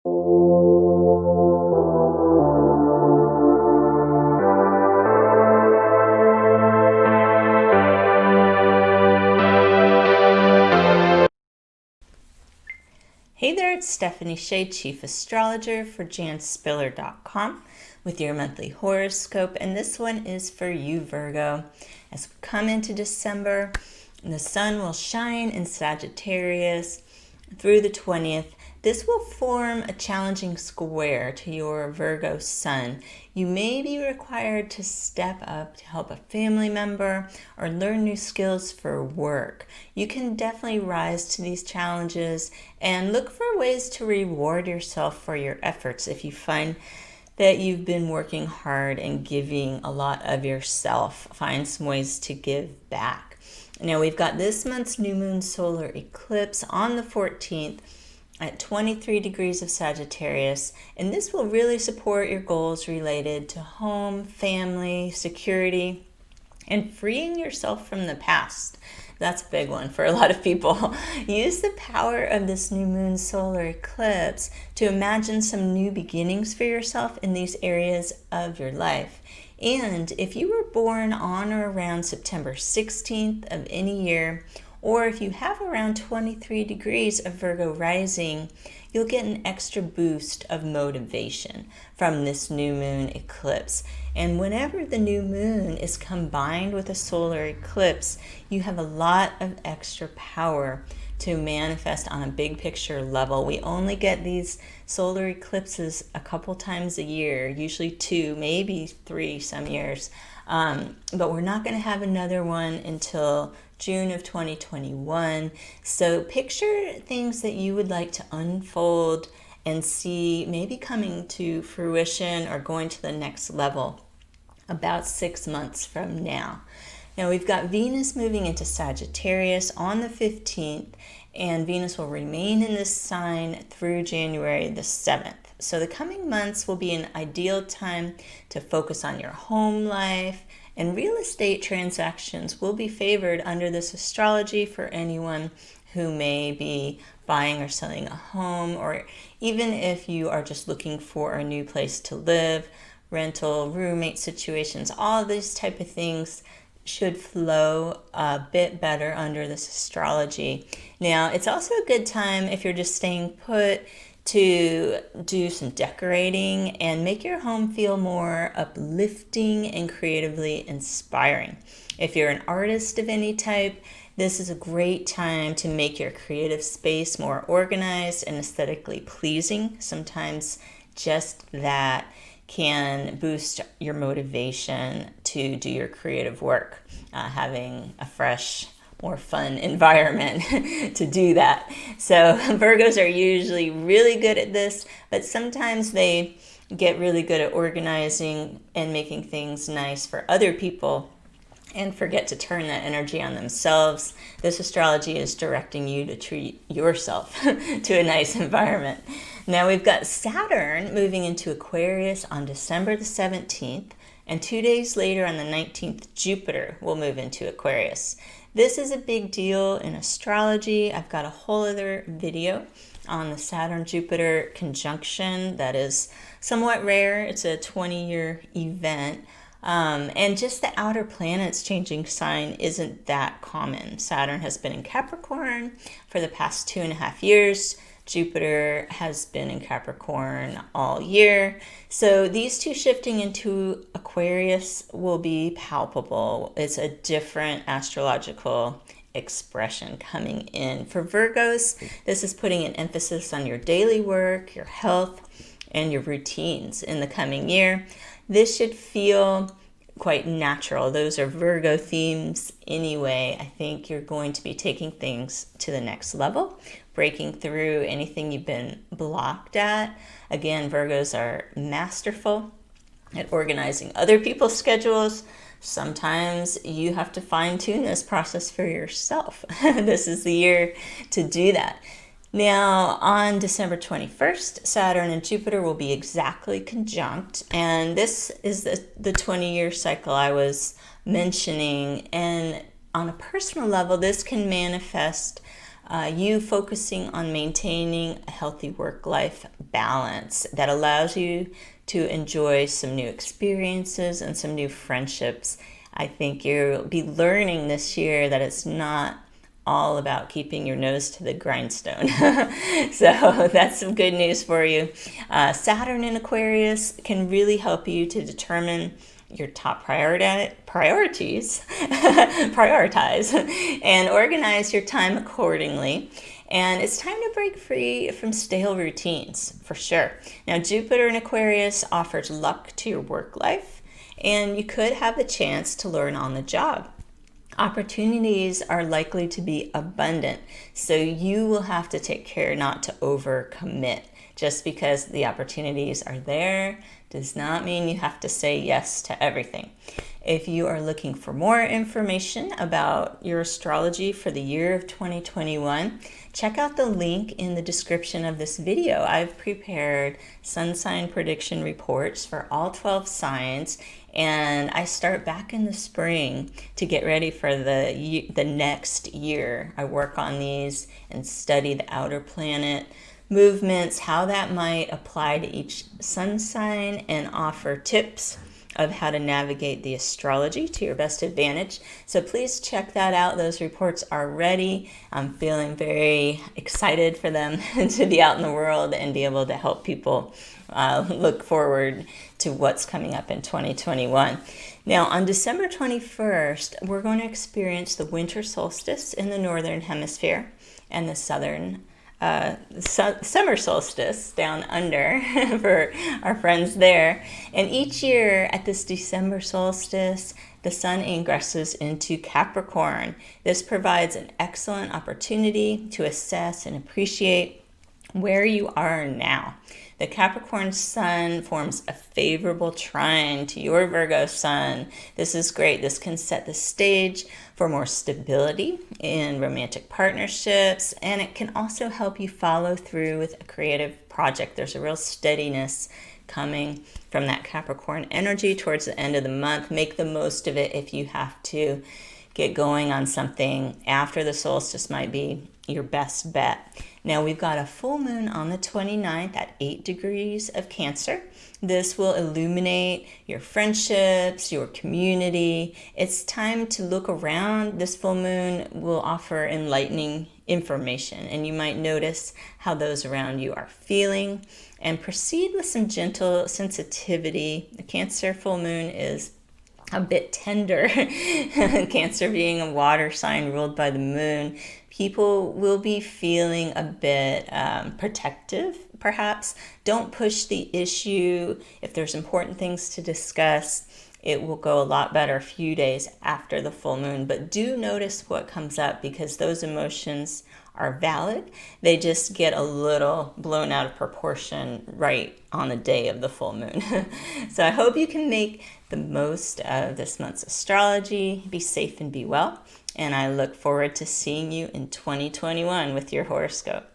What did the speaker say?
Hey there, it's Stephanie Shea, Chief Astrologer for janspiller.com with your monthly horoscope, and this one is for you, Virgo. As we come into December, the sun will shine in Sagittarius through the 20th. This will form a challenging square to your Virgo sun. You may be required to step up to help a family member or learn new skills for work. You can definitely rise to these challenges and look for ways to reward yourself for your efforts if you find that you've been working hard and giving a lot of yourself. Find some ways to give back. Now we've got this month's new moon solar eclipse on the 14th at 23 degrees of Sagittarius, and this will really support your goals related to home, family, security, and freeing yourself from the past. That's a big one for a lot of people. Use the power of this new moon solar eclipse to imagine some new beginnings for yourself in these areas of your life. And if you were born on or around September 16th of any year, or if you have around 23 degrees of Virgo rising, you'll get an extra boost of motivation from this new moon eclipse. And whenever the new moon is combined with a solar eclipse, you have a lot of extra power to manifest on a big picture level. We only get these solar eclipses a couple times a year, usually 2, maybe 3 some years. But we're not going to have another one until June of 2021. So picture things that you would like to unfold and see maybe coming to fruition or going to the next level about 6 months from now. Now we've got Venus moving into Sagittarius on the 15th, and Venus will remain in this sign through January the 7th. So the coming months will be an ideal time to focus on your home life, and real estate transactions will be favored under this astrology for anyone who may be buying or selling a home, or even if you are just looking for a new place to live, rental, roommate situations, all these type of things should flow a bit better under this astrology. Now, it's also a good time if you're just staying put to do some decorating and make your home feel more uplifting and creatively inspiring. If you're an artist of any type, this is a great time to make your creative space more organized and aesthetically pleasing. Sometimes just that can boost your motivation to do your creative work, having a fresh, more fun environment to do that. So Virgos are usually really good at this, but sometimes they get really good at organizing and making things nice for other people and forget to turn that energy on themselves. This astrology is directing you to treat yourself to a nice environment. Now we've got Saturn moving into Aquarius on December the 17th, and 2 days later on the 19th, Jupiter will move into Aquarius. This is a big deal in astrology. I've got a whole other video on the Saturn-Jupiter conjunction that is somewhat rare. It's a 20-year event. And just the outer planets changing sign isn't that common. Saturn has been in Capricorn for the past 2.5 years. Jupiter has been in Capricorn all year. So these two shifting into Aquarius will be palpable. It's a different astrological expression coming in. For Virgos, this is putting an emphasis on your daily work, your health, and your routines in the coming year. This should feel quite natural. Those are Virgo themes anyway. I think you're going to be taking things to the next level, breaking through anything you've been blocked at. Again, Virgos are masterful at organizing other people's schedules. Sometimes you have to fine-tune this process for yourself. This is the year to do that. Now, on December 21st, Saturn and Jupiter will be exactly conjunct, and this is the 20-year cycle I was mentioning. And on a personal level, this can manifest you focusing on maintaining a healthy work-life balance that allows you to enjoy some new experiences and some new friendships. I think you'll be learning this year that it's not all about keeping your nose to the grindstone. So that's some good news for you. Saturn in Aquarius can really help you to determine your top priorities, prioritize, and organize your time accordingly. And it's time to break free from stale routines, for sure. Now, Jupiter in Aquarius offers luck to your work life, and you could have the chance to learn on the job. Opportunities are likely to be abundant, so you will have to take care not to overcommit. Just because the opportunities are there does not mean you have to say yes to everything. If you are looking for more information about your astrology for the year of 2021, check out the link in the description of this video. I've prepared sun sign prediction reports for all 12 signs, and I start back in the spring to get ready for the next year. I work on these and study the outer planet movements, how that might apply to each sun sign, and offer tips of how to navigate the astrology to your best advantage. So please check that out. Those reports are ready. I'm feeling very excited for them to be out in the world and be able to help people look forward to what's coming up in 2021. Now, on December 21st, we're going to experience the winter solstice in the northern hemisphere and the southern summer solstice down under for our friends there. And each year at this December solstice, the sun ingresses into Capricorn. This provides an excellent opportunity to assess and appreciate where you are now. The Capricorn sun forms a favorable trine to your Virgo sun. This is great. This can set the stage for more stability in romantic partnerships, and it can also help you follow through with a creative project. There's a real steadiness coming from that Capricorn energy towards the end of the month. Make the most of it. If you have to get going on something after the solstice, might be your best bet. Now, we've got a full moon on the 29th at 8 degrees of Cancer. This will illuminate your friendships, your community. It's time to look around. This full moon will offer enlightening information, and you might notice how those around you are feeling, and proceed with some gentle sensitivity. The Cancer full moon is a bit tender. Cancer being a water sign ruled by the moon, people will be feeling a bit protective, perhaps. Don't push the issue. If there's important things to discuss, it will go a lot better a few days after the full moon. But do notice what comes up, because those emotions are valid. They just get a little blown out of proportion right on the day of the full moon. So I hope you can make the most of this month's astrology. Be safe and be well. And I look forward to seeing you in 2021 with your horoscope.